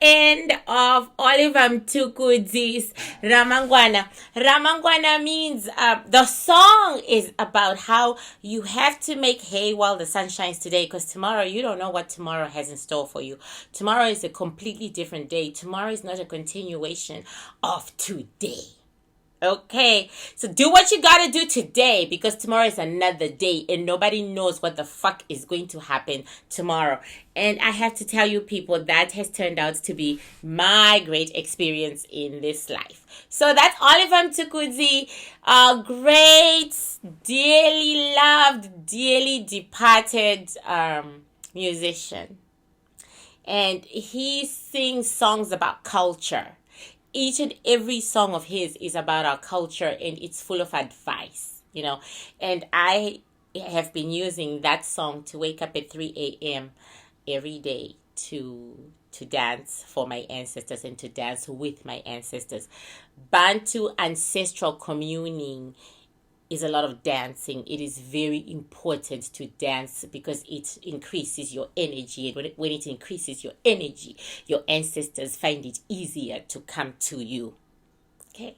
end of Oliver Mtukudzi's Ramangwana. Ramangwana means the song is about how you have to make hay while the sun shines today, because tomorrow you don't know what tomorrow has in store for you. Tomorrow is a completely different day. Tomorrow is not a continuation of today. Okay, so do what you gotta do today, because tomorrow is another day and nobody knows what the fuck is going to happen tomorrow. And I have to tell you, people, that has turned out to be my great experience in this life. So that's Oliver Mtukudzi, a great, dearly loved, dearly departed musician. And he sings songs about culture. Each and every song of his is about our culture, and it's full of advice, And I have been using that song to wake up at 3 a.m. every day to dance for my ancestors and to dance with my ancestors. Bantu ancestral communing is a lot of dancing. It is very important to dance because it increases your energy. And when it increases your energy, your ancestors find it easier to come to you. Okay.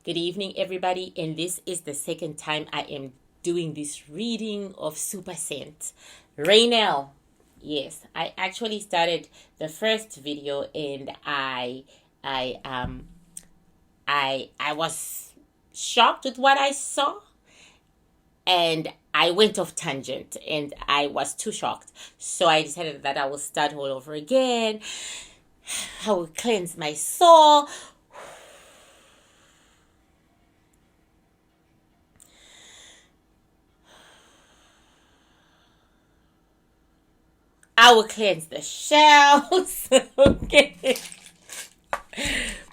Good evening, everybody. And this is the second time I am doing this reading of Supa Cent. Raynell. Yes, I actually started the first video and I was shocked with what I saw, and I went off tangent and I was too shocked, so I decided that I will start all over again. I will cleanse my soul. I will cleanse the shells. Okay.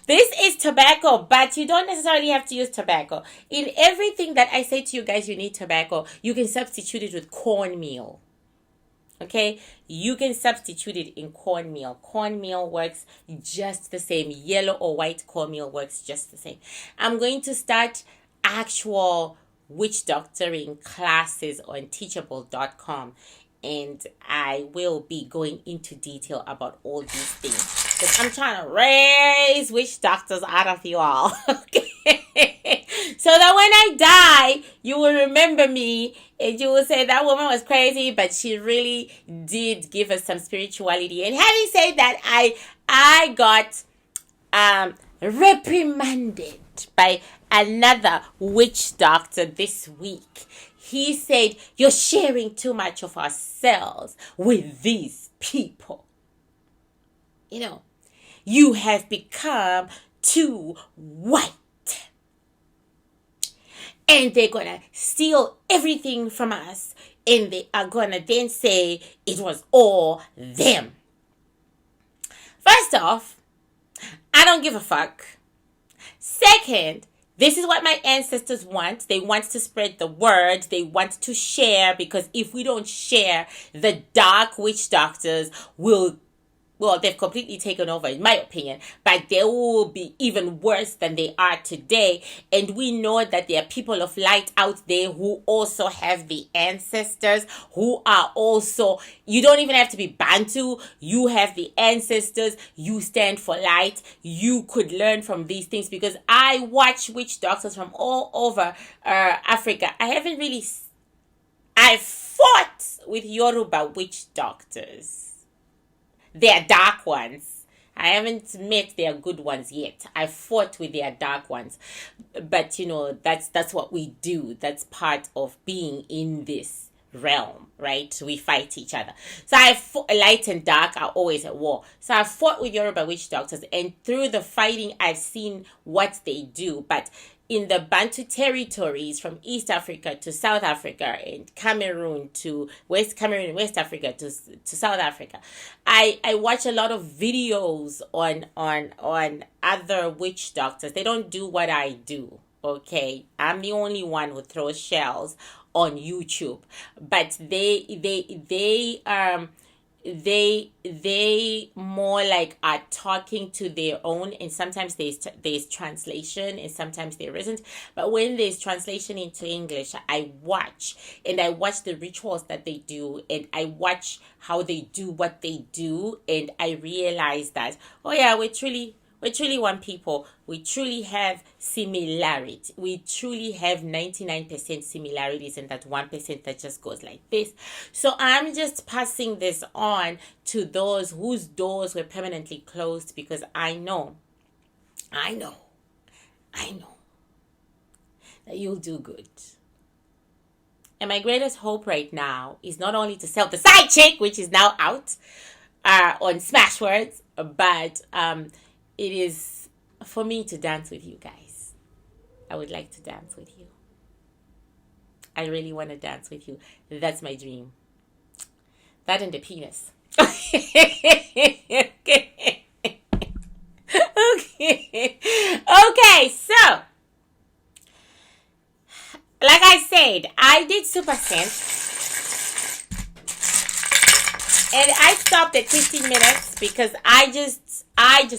This is tobacco, but you don't necessarily have to use tobacco. In everything that I say to you guys, you need tobacco. You can substitute it with cornmeal. Okay? You can substitute it in cornmeal. Cornmeal works just the same. Yellow or white cornmeal works just the same. I'm going to start actual witch doctoring classes on teachable.com. And I will be going into detail about all these things. Because I'm trying to raise witch doctors out of you all. Okay? So that when I die, you will remember me. And you will say that woman was crazy, but she really did give us some spirituality. And having said that, I got reprimanded by another witch doctor this week. He said, you're sharing too much of ourselves with these people. You have become too white. And they're going to steal everything from us. And they are going to then say it was all them. First off, I don't give a fuck. Second, this is what my ancestors want. They want to spread the word. They want to share, because if we don't share, the dark witch doctors they've completely taken over, in my opinion, but they will be even worse than they are today. And we know that there are people of light out there who also have the ancestors, who are also, you don't even have to be Bantu, you have the ancestors, you stand for light, you could learn from these things, because I watch witch doctors from all over Africa. I fought with Yoruba witch doctors. They're dark ones. I haven't met their good ones yet. I fought with their dark ones. But, that's what we do. That's part of being in this realm, right? We fight each other. So light and dark are always at war. So I fought with Yoruba witch doctors, and through the fighting, I've seen what they do. But in the Bantu territories, from East Africa to South Africa, and Cameroon to West Africa to South Africa, I watch a lot of videos on other witch doctors. They don't do what I do. Okay, I'm the only one who throws shells on YouTube, but they they more like are talking to their own, and sometimes there's translation and sometimes there isn't. But when there's translation into English, I watch the rituals that they do, and I watch how they do what they do, and I realize that, oh yeah, we're truly one people. We truly have similarity. We truly have 99% similarities, and that 1% that just goes like this. So I'm just passing this on to those whose doors were permanently closed, because I know that you'll do good. And my greatest hope right now is not only to sell the side chick, which is now out on Smashwords, but it is for me to dance with you guys. I would like to dance with you. I really want to dance with you. That's my dream. That and the penis. Okay. Okay, so like I said, I did Supa Cent. And I stopped at 15 minutes because I just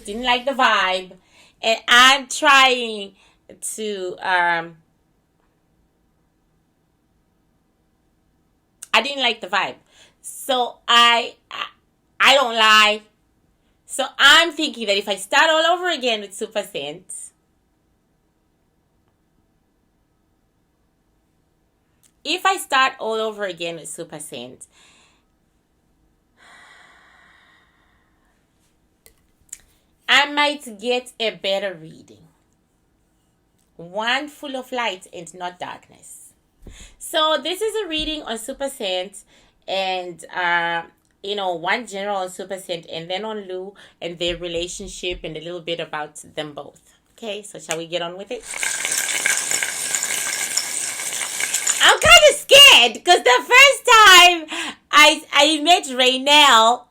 didn't like the vibe. And I'm trying to I didn't like the vibe. So I don't lie. So I'm thinking that if I start all over again with Supa Cent, I might get a better reading. One full of light and not darkness. So this is a reading on Supa Cent, and one general on Supa Cent, and then on Lou and their relationship, and a little bit about them both. Okay, so shall we get on with it? I'm kind of scared because the first time I met Raynell,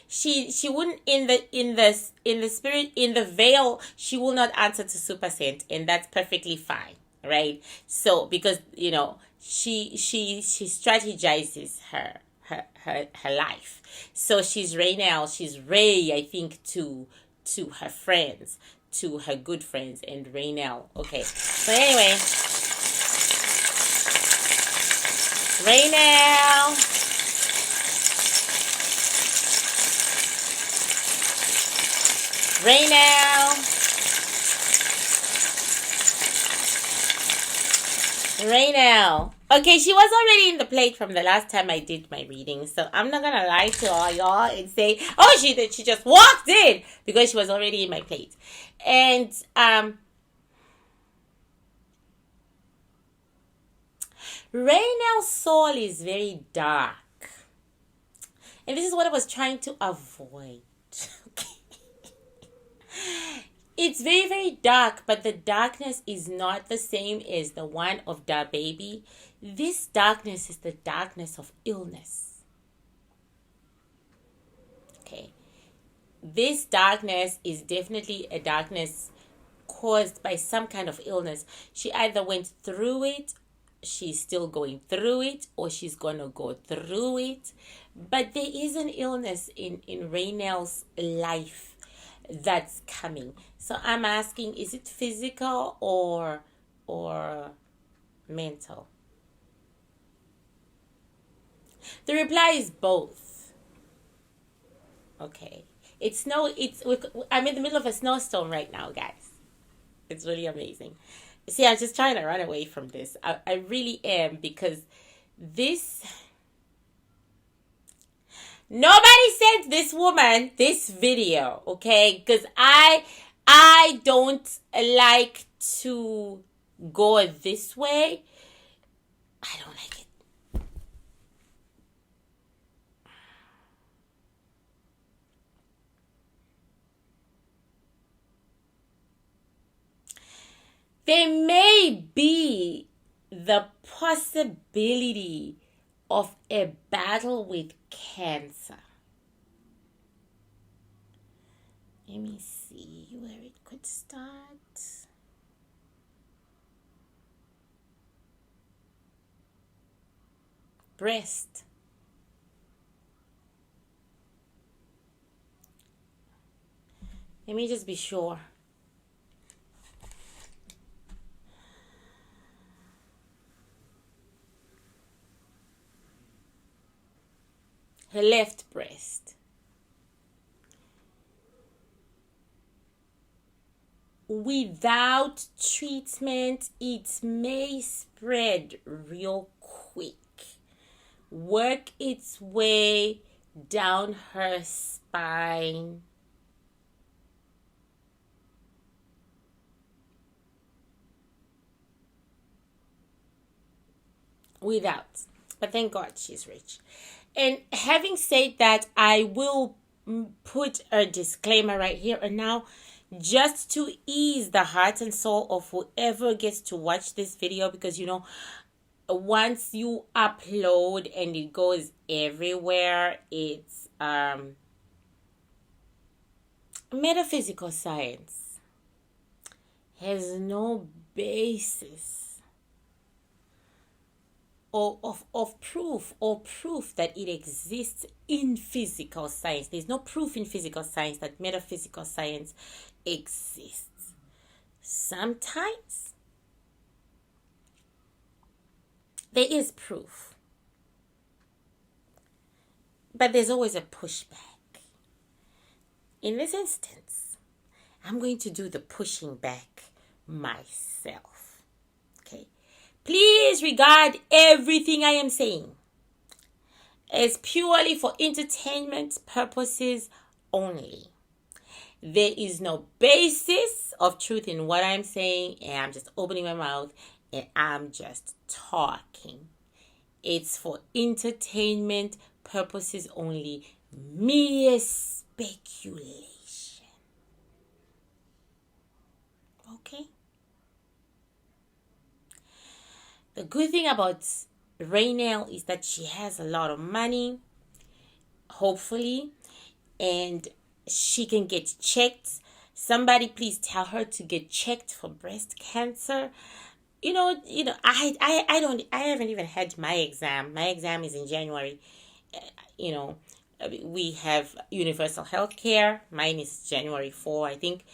she wouldn't in the spirit, in the veil, she will not answer to Supa Cent, and that's perfectly fine, right? So because she strategizes her life. So she's Raynell, she's Ray, I think, to her friends, to her good friends, and Raynell. Okay, so anyway, Raynell. Okay, she was already in the plate from the last time I did my reading, so I'm not gonna lie to all y'all and say, oh, she just walked in, because she was already in my plate. And Raynell's soul is very dark, and this is what I was trying to avoid. It's very, very dark, but the darkness is not the same as the one of Da Baby. This darkness is the darkness of illness. Okay. This darkness is definitely a darkness caused by some kind of illness. She either went through it, she's still going through it, or she's going to go through it. But there is an illness in Raynell's life that's coming. So I'm asking, is it physical or mental? The reply is both. Okay. I'm in the middle of a snowstorm right now, guys. It's really amazing. See, I'm just trying to run away from this. I really am, because this... Nobody sent this woman this video, okay? Because I don't like to go this way. I don't like it. There may be the possibility of a battle with cancer. Let me see where it could start. Breast. Let me just be sure. Her left breast. Without treatment, it may spread real quick. Work its way down her spine. Without. But thank God she's rich. And having said that, I will put a disclaimer right here and now, just to ease the heart and soul of whoever gets to watch this video, because once you upload and it goes everywhere, it's metaphysical science has no basis of proof that it exists in physical science. There's no proof in physical science that metaphysical science exists. Sometimes there is proof, but there's always a pushback. In this instance, I'm going to do the pushing back myself. Okay? Please regard everything I am saying as purely for entertainment purposes only. There is no basis of truth in what I'm saying, and I'm just opening my mouth and I'm just talking. It's for entertainment purposes only. Mere speculation. Okay? The good thing about Raynell is that she has a lot of money, hopefully, and she can get checked. Somebody please tell her to get checked for breast cancer. I haven't even had my exam. My exam is in January. We have universal health care. Mine is January 4. I think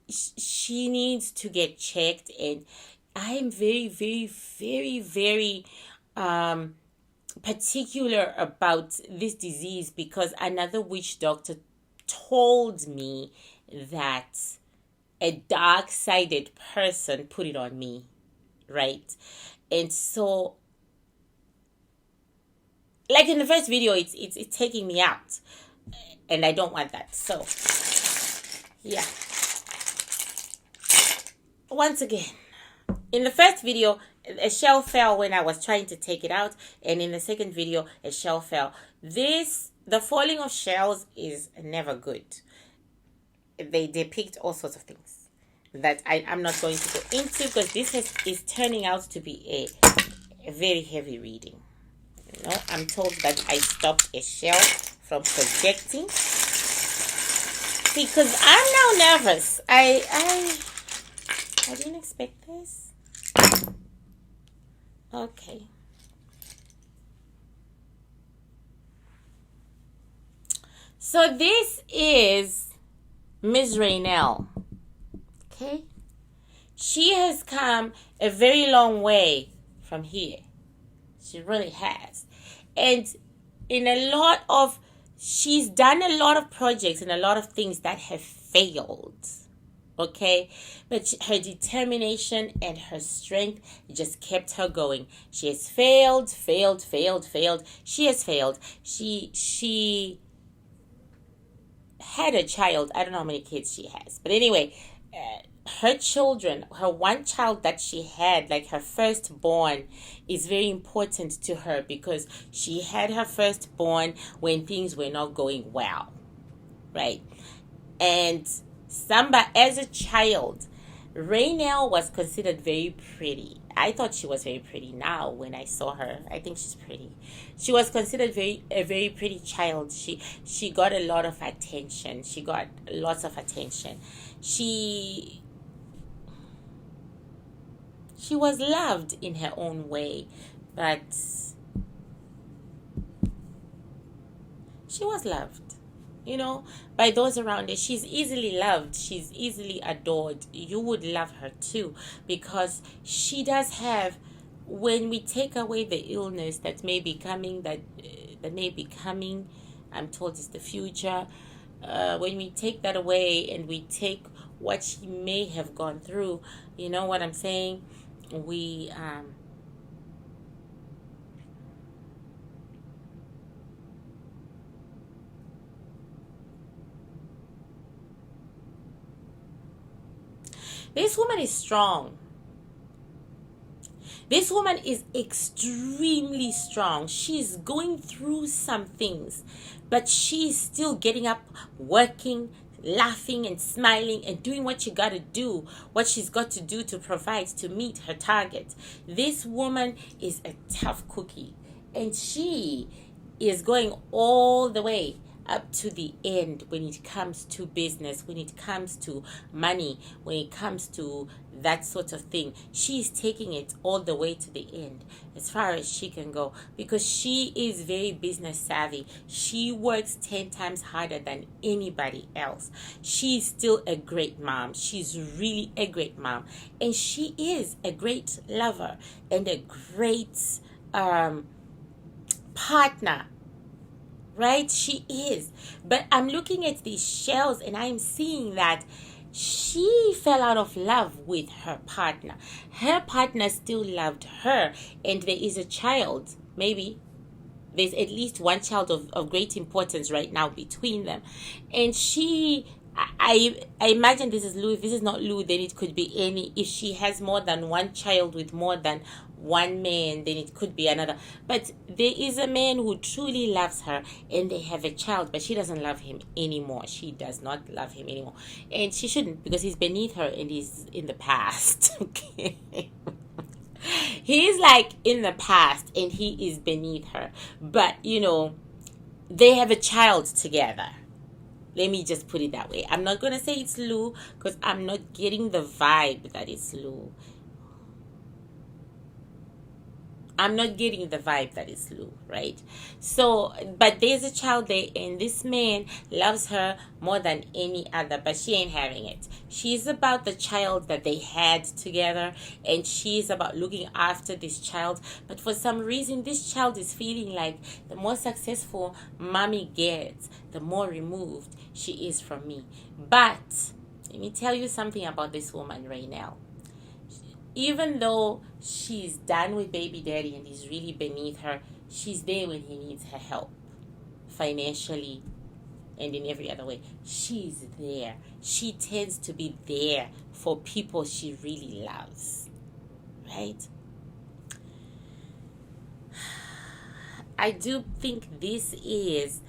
she needs to get checked, and I am very, very, very, very particular about this disease because another witch doctor told me that a dark-sided person put it on me, right? And so, like in the first video, it's taking me out, and I don't want that. So, yeah. Once again, in the first video, a shell fell when I was trying to take it out, and in the second video, a shell fell. The falling of shells is never good. They depict all sorts of things that I'm not going to go into because this is turning out to be a very heavy reading. I'm told that I stopped a shell from projecting because I'm now nervous. I didn't expect this. Okay. So this is Ms. Raynell. Okay? She has come a very long way from here. She really has. And she's done a lot of projects and a lot of things that have failed. Okay? But her determination and her strength just kept her going. She has failed. She has failed. She had a child. I don't know how many kids she has. But anyway, her children, her one child that she had, like her firstborn, is very important to her because she had her firstborn when things were not going well. Right? And as a child, Raynell was considered very pretty. I thought she was very pretty. Now, when I saw her, I think she's pretty. She was considered a very pretty child. She got a lot of attention. She got lots of attention. She was loved in her own way, but she was loved. by those around her. She's easily loved. She's easily adored. You would love her too, because she does have, when we take away the illness that may be coming, I'm told it's the future. When we take that away and we take what she may have gone through, you know what I'm saying? We this woman is strong. This woman is extremely strong. She's going through some things, but she's still getting up, working, laughing and smiling and doing what she's got to do to provide, to meet her target. This woman is a tough cookie, and she is going all the way up to the end when it comes to business, when it comes to money, when it comes to that sort of thing. She's taking it all the way to the end, as far as she can go, because she is very business savvy. She works 10 times harder than anybody else. She's still a great mom. She's really a great mom, and she is a great lover and a great partner. Right? She is. But I'm looking at these shells and I'm seeing that she fell out of love with her partner. Her partner still loved her, and there is a child. Maybe there's at least one child of great importance right now between them. And I imagine this is Lou. If this is not Lou, then it could be any. If she has more than one child with more than one man, then it could be another. But there is a man who truly loves her, and they have a child, but she doesn't love him anymore. She does not love him anymore, and she shouldn't, because he's beneath her and he's in the past. Okay. He's like in the past and he is beneath her, but they have a child together. Let me just put it that way. I'm not going to say it's Lou, because I'm not getting the vibe that it's Lou. I'm not getting the vibe that it's Lou, right? So, but there's a child there, and this man loves her more than any other, but she ain't having it. She's about the child that they had together, and she's about looking after this child. But for some reason, this child is feeling like the more successful mommy gets, the more removed she is from me. But let me tell you something about this woman right now. Even though she's done with baby daddy and he's really beneath her, she's there when he needs her help, financially and in every other way. She's there. She tends to be there for people she really loves, right? I do think this is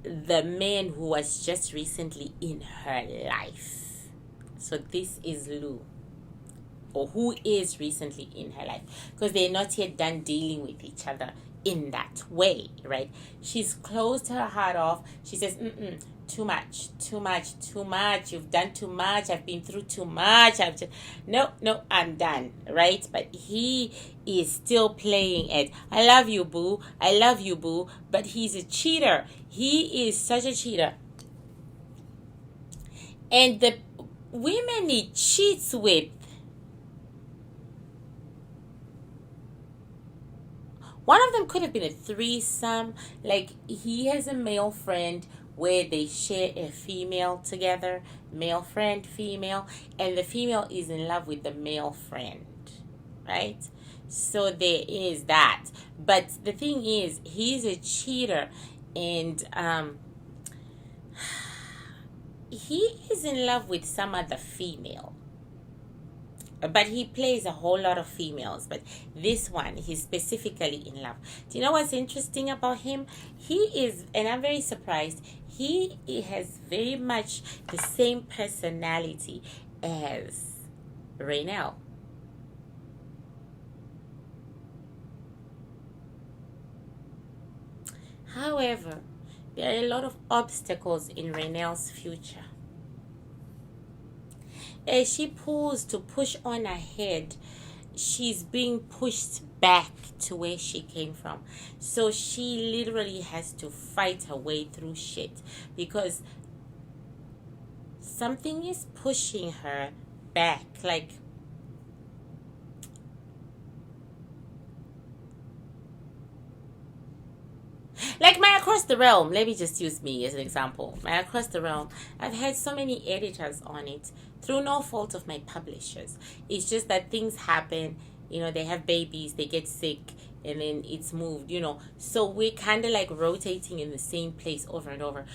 the man who was just recently in her life. So this is Lou, or who is recently in her life, because they're not yet done dealing with each other in that way, right? She's closed her heart off. She says, too much, you've done too much, I've been through too much, no, I'm done, right? But he is still playing it. I love you, boo, but he's a cheater. He is such a cheater. And the women he cheats with, one of them could have been a threesome. Like, he has a male friend where they share a female together, male friend, female, and the female is in love with the male friend, right? So there is that. But the thing is, he's a cheater, and he is in love with some other female. But he plays a whole lot of females. But this one, he's specifically in love. Do you know what's interesting about him? He is, and I'm very surprised, he has very much the same personality as Raynell. However, there are a lot of obstacles in Raynell's future. As she pulls to push on ahead, she's being pushed back to where she came from. So she literally has to fight her way through shit because something is pushing her back. Like my Across the Realm, let me just use me as an example. My Across the Realm, I've had so many editors on it through no fault of my publishers. It's just that things happen, they have babies, they get sick, and then it's moved, So we're kind of like rotating in the same place over and over.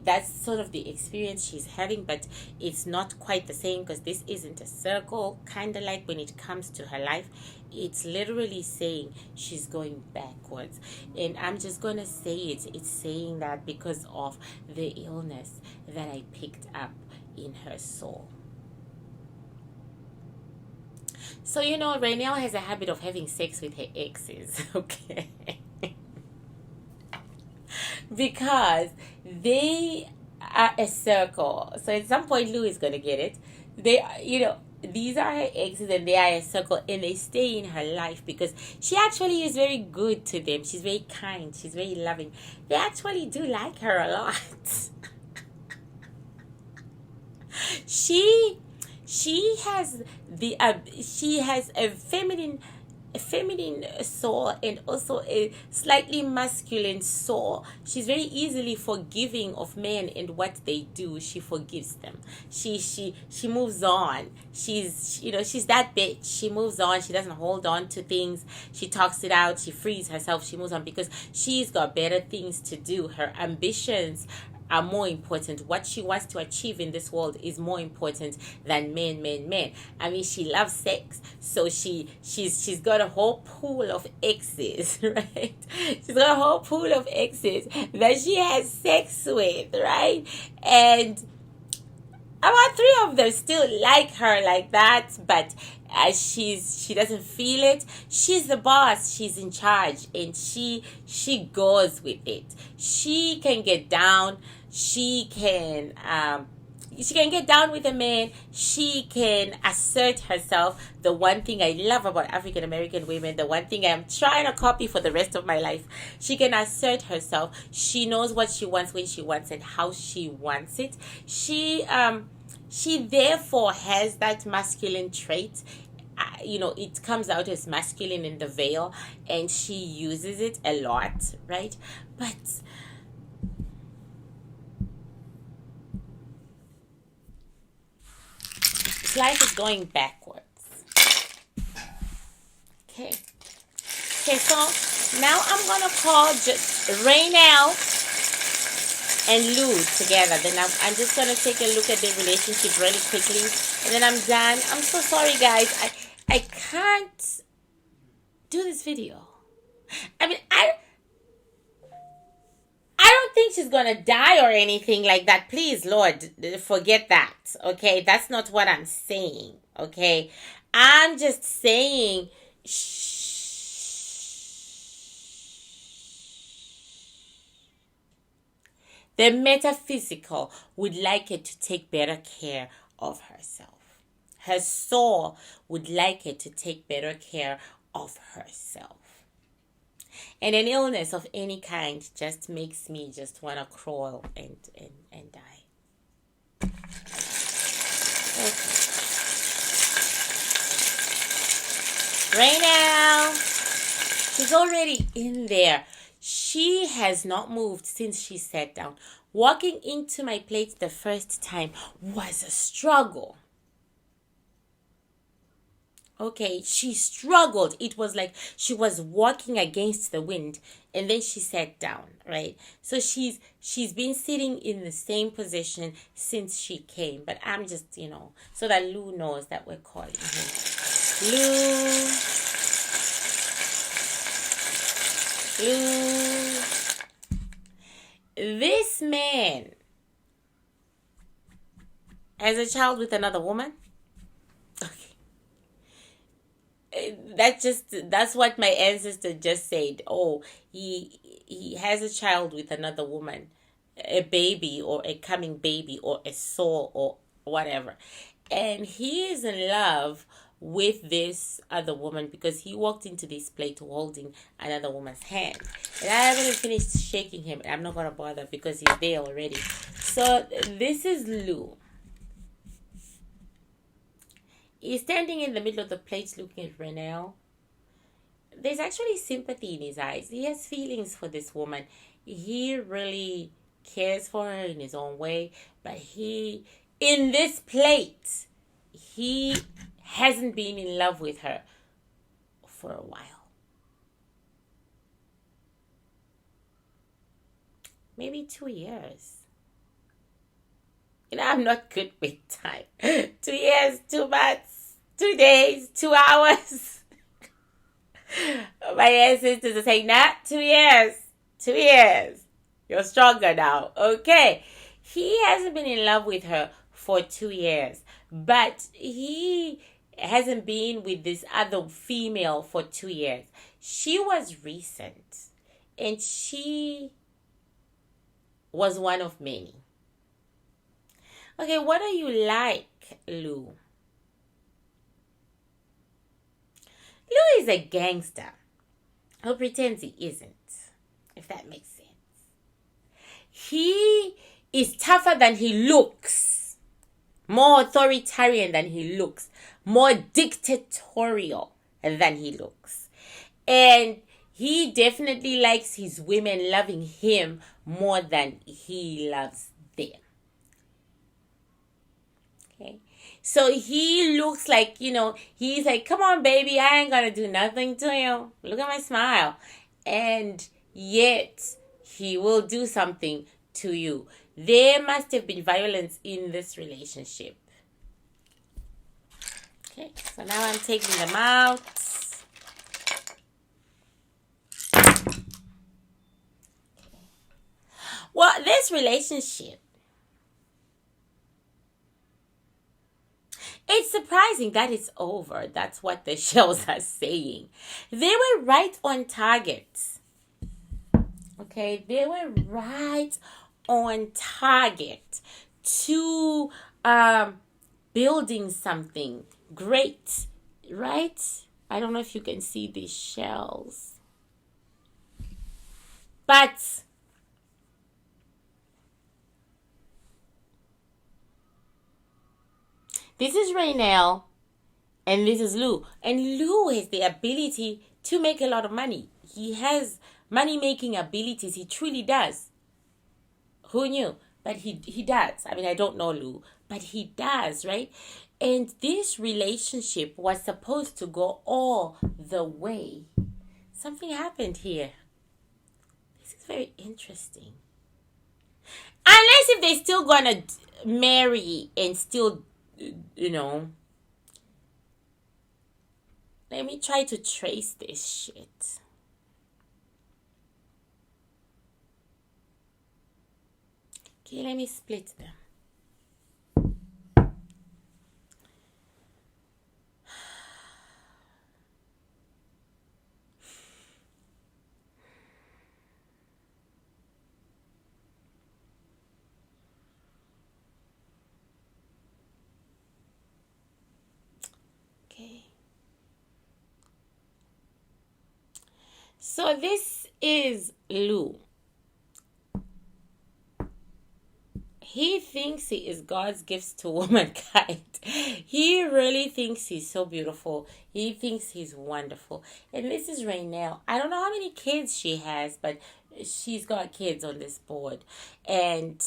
That's sort of the experience she's having, but it's not quite the same because this isn't a circle, kind of like when it comes to her life. It's literally saying she's going backwards. And I'm just going to say it. It's saying that because of the illness that I picked up in her soul. So, Raynell has a habit of having sex with her exes, okay? Because they are a circle. So at some point, Lou is going to get it. These are her exes and they are a circle and they stay in her life because she actually is very good to them. She's very kind. She's very loving. They actually do like her a lot. She has a feminine soul and also a slightly masculine soul. She's very easily forgiving of men and what they do. She forgives them. She moves on. She's that bitch. She moves on. She doesn't hold on to things. She talks it out. She frees herself. She moves on because she's got better things to do. Her ambitions are more important. What she wants to achieve in this world is more important than men. I mean, she loves sex, so she's got a whole pool of exes, right? She's got a whole pool of exes that she has sex with, right? And about 3 of them still like her like that, but she doesn't feel it. She's the boss. She's in charge, and she goes with it. She can get down. She can get down with a man. She can assert herself. The one thing I love about African American women, the one thing I'm trying to copy for the rest of my life, she can assert herself. She knows what she wants, when she wants it, how she wants it. She therefore has that masculine trait. It comes out as masculine in the veil, and she uses it a lot, right? But life is going backwards. Okay, so now I'm gonna call just Raynell and Lou together. Then I'm just gonna take a look at their relationship really quickly, and then I'm done. I'm so sorry, guys. I can't do this video. I mean, I don't think she's gonna die or anything like that. Please, Lord, forget that. Okay, that's not what I'm saying. Okay, I'm just saying the metaphysical would like her to take better care of herself. Her soul would like her to take better care of herself. And an illness of any kind just makes me just want to crawl and die. Okay. Raynell, she's already in there. She has not moved since she sat down. Walking into my plate the first time was a struggle. Okay, she struggled. It was like she was walking against the wind, and then she sat down, right? So she's been sitting in the same position since she came. But I'm just, so that Lou knows that we're calling him. Lou. This man has a child with another woman. That's what my ancestor just said. Oh, he has a child with another woman, a baby or a coming baby or a soul or whatever, and he is in love with this other woman because he walked into this plate holding another woman's hand. And I haven't finished shaking him. I'm not going to bother because he's there already. So this is Lou. He's standing in the middle of the plate looking at Renelle. There's actually sympathy in his eyes. He has feelings for this woman. He really cares for her in his own way. But in this plate, he hasn't been in love with her for a while. Maybe 2 years. I'm not good with time. 2 years, 2 months, 2 days, 2 hours. My ancestors are saying, not 2 years. 2 years. You're stronger now. Okay. He hasn't been in love with her for 2 years. But he hasn't been with this other female for 2 years. She was recent. And she was one of many. Okay, what do you like, Lou? Lou is a gangster who pretends he isn't, if that makes sense. He is tougher than he looks, more authoritarian than he looks, more dictatorial than he looks. And he definitely likes his women loving him more than he loves them. Okay. So he looks like, he's like, come on, baby, I ain't gonna do nothing to you. Look at my smile. And yet, he will do something to you. There must have been violence in this relationship. Okay, so now I'm taking them out. Well, this relationship, it's surprising that it's over. That's what the shells are saying. They were right on target. Okay, they were right on target to building something great, right? I don't know if you can see these shells. But this is Raynell, and this is Lou. And Lou has the ability to make a lot of money. He has money-making abilities. He truly does. Who knew? But he does. I mean, I don't know Lou, but he does, right? And this relationship was supposed to go all the way. Something happened here. This is very interesting. Unless if they're still going to marry and still, let me try to trace this shit. Okay, let me split them. Okay. So this is Lou. He thinks he is God's gifts to womankind. He really thinks he's so beautiful. He thinks he's wonderful. And this is Raynell. I don't know how many kids she has, but she's got kids on this board. And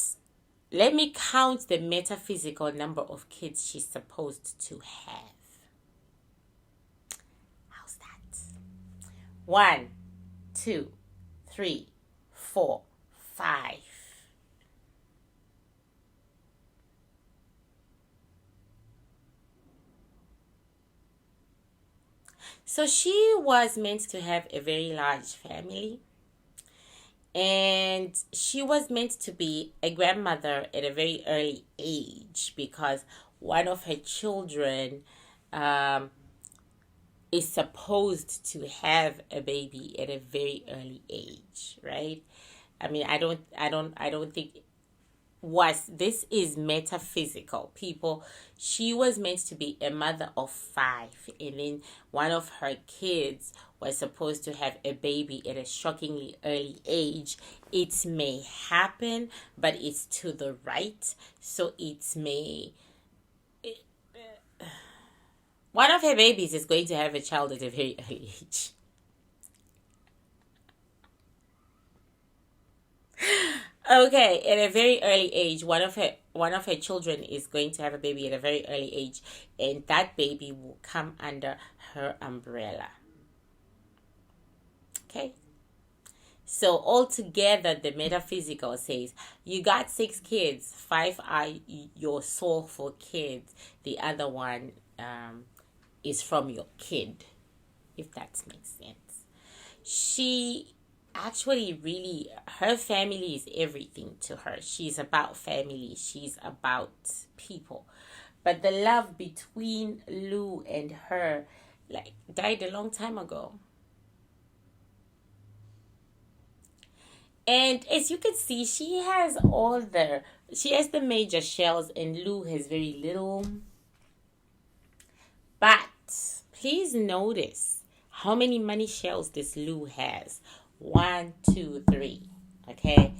let me count the metaphysical number of kids she's supposed to have. How's that? 1, 2, 3, 4, 5. So she was meant to have a very large family. And she was meant to be a grandmother at a very early age because one of her children is supposed to have a baby at a very early age, right? I mean, I don't think this is metaphysical, people. She was meant to be a mother of 5, and then one of her kids was supposed to have a baby at a shockingly early age. It may happen, but it's to the right, so one of her babies is going to have a child at a very early age. Okay, at a very early age, one of her children is going to have a baby at a very early age, and that baby will come under her umbrella. Okay? So altogether, the metaphysical says you got 6 kids, 5 are your soulful kids. The other one is from your kid, if that makes sense. She actually really, her family is everything to her. She's about family. She's about people. But the love between Lou and her died a long time ago. And as you can see, she has the major shells, and Lou has very little. But please notice how many money shells this Lou has. 1, 2, 3. Okay?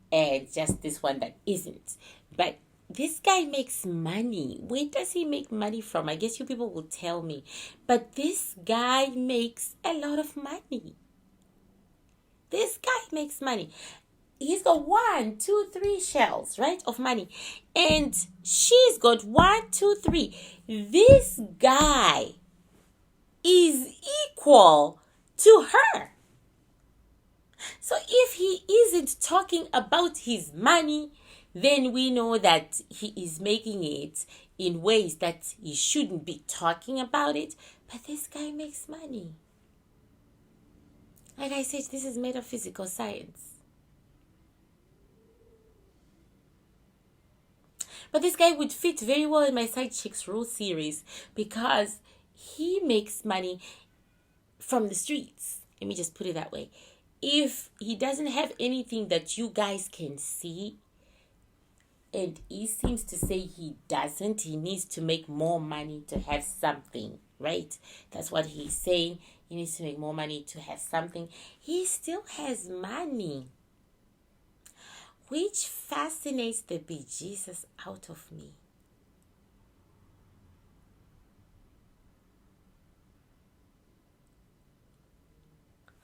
And just this one that isn't. But this guy makes money. Where does he make money from? I guess you people will tell me. But this guy makes a lot of money. This guy makes money. He's got 1, 2, 3 shells, right, of money. And she's got 1, 2, 3. This guy is equal to her. So if he isn't talking about his money, then we know that he is making it in ways that he shouldn't be talking about it. But this guy makes money. Like I said, this is metaphysical science. But this guy would fit very well in my Side Chicks Rule series because he makes money from the streets. Let me just put it that way. If he doesn't have anything that you guys can see, and he seems to say he doesn't, he needs to make more money to have something, right? That's what he's saying. He needs to make more money to have something. He still has money, which fascinates the bejesus out of me.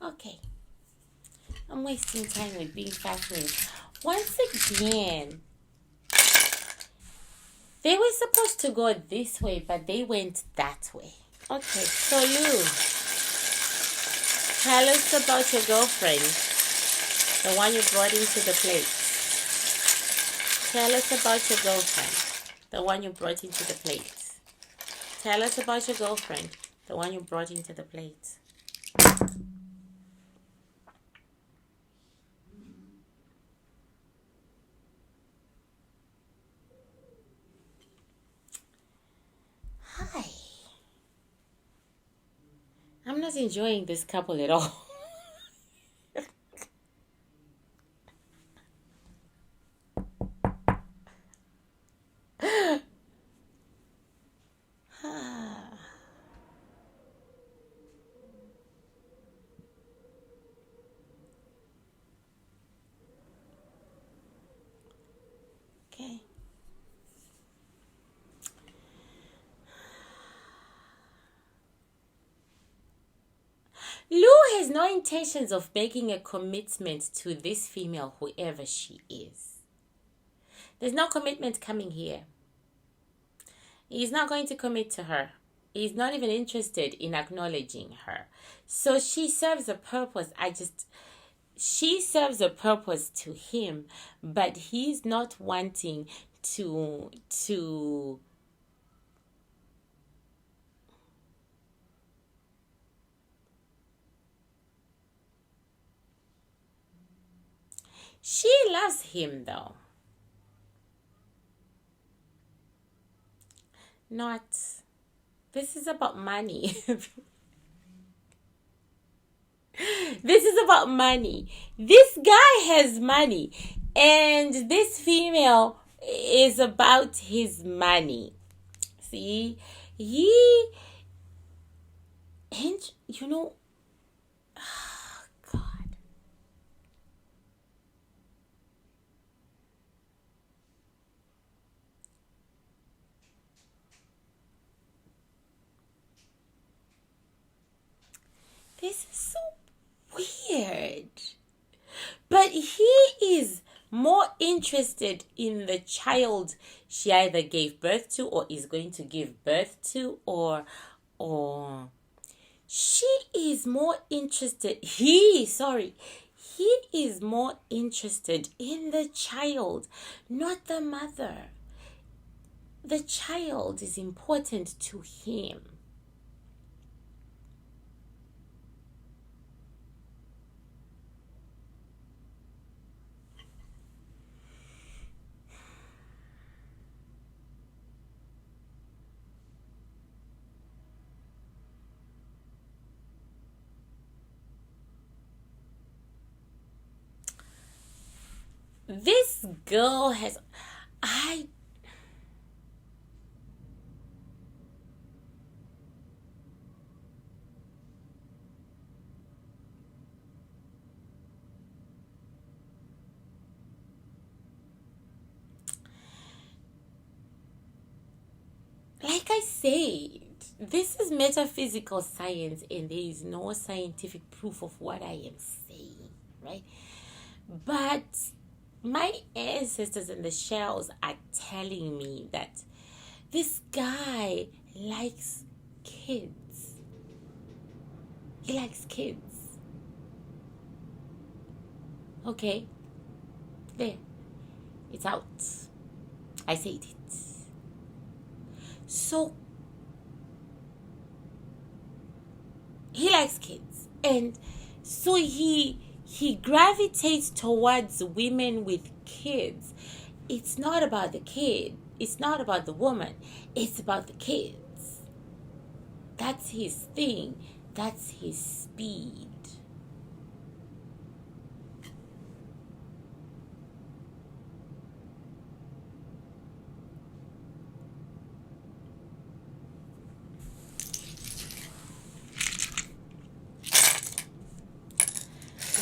Okay. I'm wasting time with being fascinated. Once again, they were supposed to go this way, but they went that way. Okay, so you tell us about your girlfriend, the one you brought into the plate. Tell us about your girlfriend, the one you brought into the plate. Tell us about your girlfriend, the one you brought into the plate. Hi. I'm not enjoying this couple at all. Okay. Lou has no intentions of making a commitment to this female, whoever she is. There's no commitment coming here. He's not going to commit to her. He's not even interested in acknowledging her. So she serves a purpose. She serves a purpose to him, but he's not wanting to She loves him though. Not. This is about money. This is about money. This guy has money. And this female is about his money. See, he, and you know, God. This is so weird. But he is more interested in the child she either gave birth to or is going to give birth to, or she is more interested, he is more interested in the child, not the mother. The child is important to him. This girl has, I like I said, this is metaphysical science and there is no scientific proof of what I am saying, right? But my ancestors in the shells are telling me that this guy likes kids. He likes kids. Okay. There. It's out. I said it. So he likes kids. And so he gravitates towards women with kids. It's not about the kid. It's not about the woman. It's about the kids. That's his thing. That's his speed.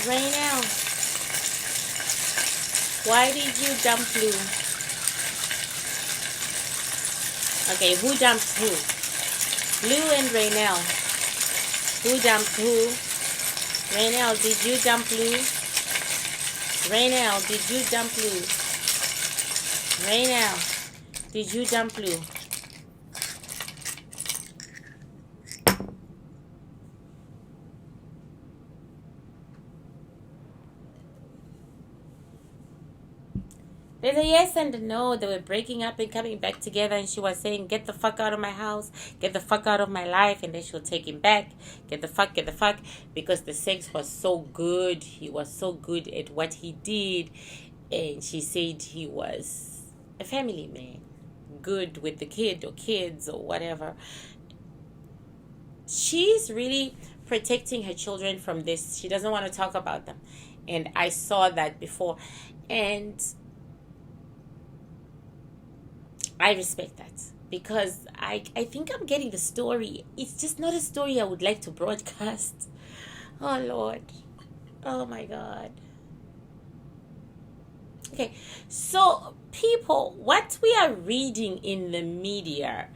Right now, why did you dump Blue? Okay, who dumped who? Blue and Raynell. Who dumped who? Raynell, did you dump Blue? Raynell, did you dump Blue? Raynell, did you dump Blue? There's a yes and a no. They were breaking up and coming back together, and she was saying, get the fuck out of my house, get the fuck out of my life, and then she'll take him back. Get the fuck, because the sex was so good. He was so good at what he did, and she said he was a family man, good with the kid or kids or whatever. She's really protecting her children from this. She doesn't want to talk about them, and I saw that before, and I respect that, because I think I'm getting the story. It's just not a story I would like to broadcast. Oh, Lord. Oh, my God. Okay, so people, what we are reading in the media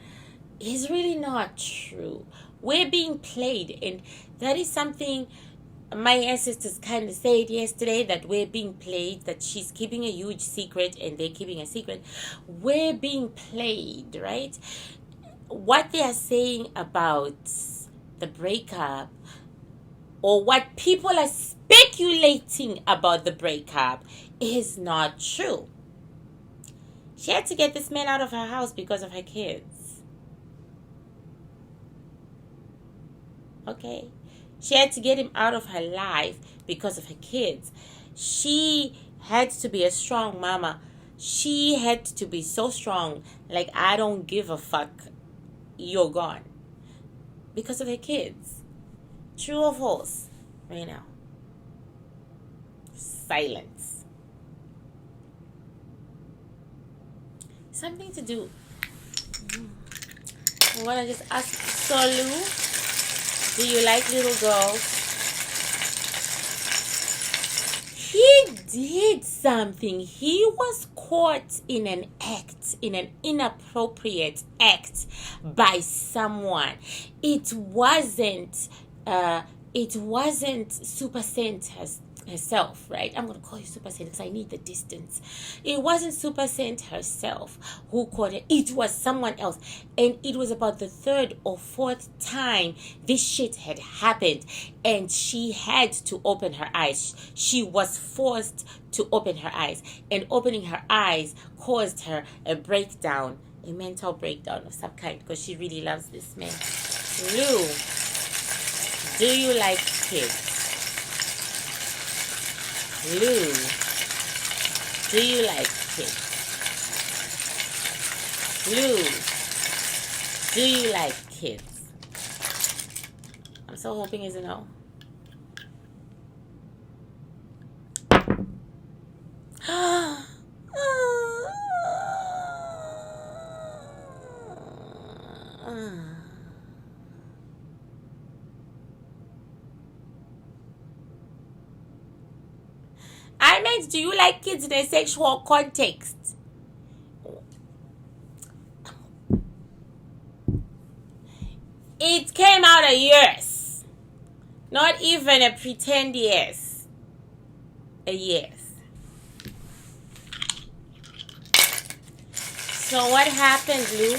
is really not true. We're being played, and that is something my ancestors kind of said yesterday, that we're being played, that she's keeping a huge secret and they're keeping a secret. We're being played, right? What they are saying about the breakup, or what people are speculating about the breakup, is not true. She had to get this man out of her house because of her kids. Okay? She had to get him out of her life because of her kids. She had to be a strong mama. She had to be so strong, like, I don't give a fuck, you're gone, because of her kids. True or false? Right now. Silence. something to do. I want to just ask Solu, do you like little girls? He did something. He was caught in an act, in an inappropriate act by someone. It wasn't Supa Cent herself, right? I'm going to call you Supa Cent because I need the distance. It wasn't Supa Cent herself who caught it. It was someone else. And it was about the third or fourth time this shit had happened. And she had to open her eyes. She was forced to open her eyes. And opening her eyes caused her a breakdown, a mental breakdown of some kind, because she really loves this man. Lou, do you like kids? Lou, do you like kids? Lou, do you like kids? I'm so hoping it's a no. I meant, do you like kids in a sexual context? It came out a yes. Not even a pretend yes. A yes. So what happened, Lou?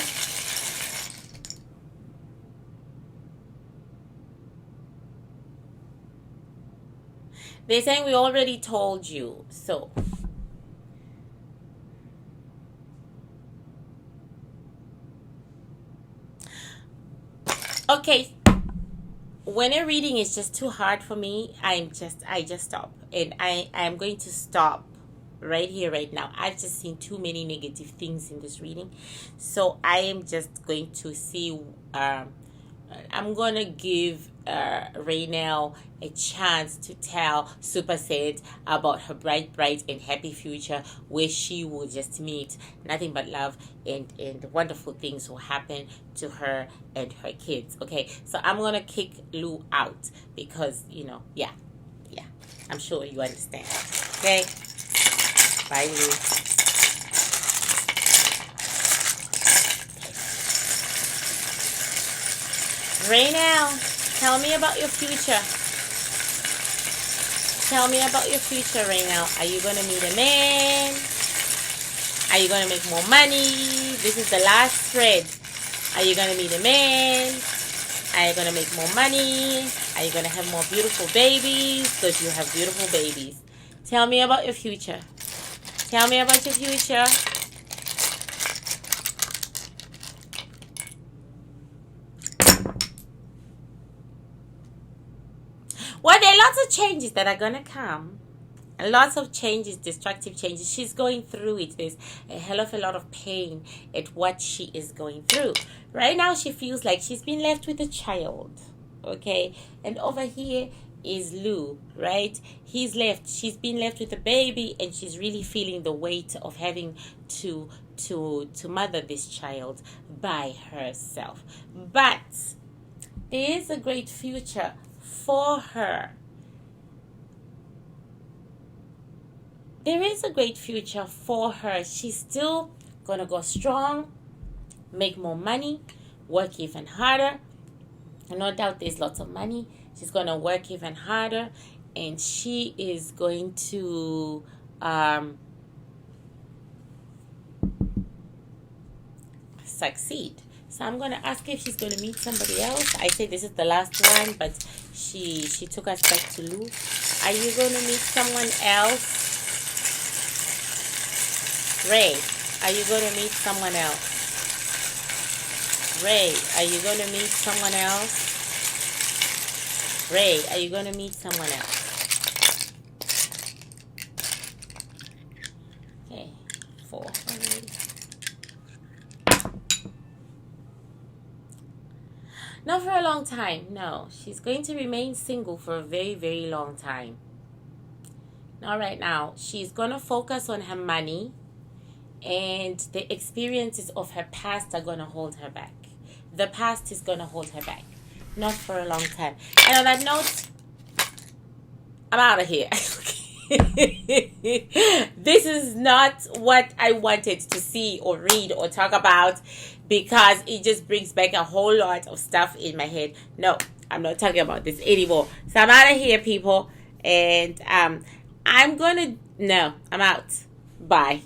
They're saying we already told you. So okay, when a reading is just too hard for me, I just stop. And I'm going to stop right here, right now. I've just seen too many negative things in this reading. So I am just going to see, I'm going to give Raynell a chance to tell Supa Cent about her bright and happy future, where she will just meet nothing but love, and wonderful things will happen to her and her kids. Okay, so I'm gonna kick Lou out because, you know, yeah, I'm sure you understand. Okay, bye, Lou. Raynell, tell me about your future. Tell me about your future, Raynell. Are you going to meet a man? Are you going to make more money? This is the last spread. Are you going to meet a man? Are you going to make more money? Are you going to have more beautiful babies? Because you have beautiful babies. Tell me about your future. Tell me about your future. Well, there are lots of changes that are going to come. Lots of changes, destructive changes. She's going through it. There's a hell of a lot of pain at what she is going through. Right now, she feels like she's been left with a child. Okay? And over here is Lou, right? She's been left with a baby, and she's really feeling the weight of having to mother this child by herself. But there is a great future for her. There is a great future for her. She's still going to go strong, make more money, work even harder. No doubt there's lots of money. She's going to work even harder, and she is going to succeed. So I'm going to ask her if she's going to meet somebody else. I say this is the last one, but she took us back to Lou. Are you going to meet someone else? Ray, are you going to meet someone else? Ray, are you going to meet someone else? Ray, are you going to meet someone else? Okay, 4. Not for a long time, no. She's going to remain single for a very, very long time. Not right now. She's going to focus on her money, and the experiences of her past are going to hold her back. The past is going to hold her back. Not for a long time. And on that note, I'm out of here. This is not what I wanted to see or read or talk about, because it just brings back a whole lot of stuff in my head. No, I'm not talking about this anymore. So I'm out of here, people. And I'm out. Bye.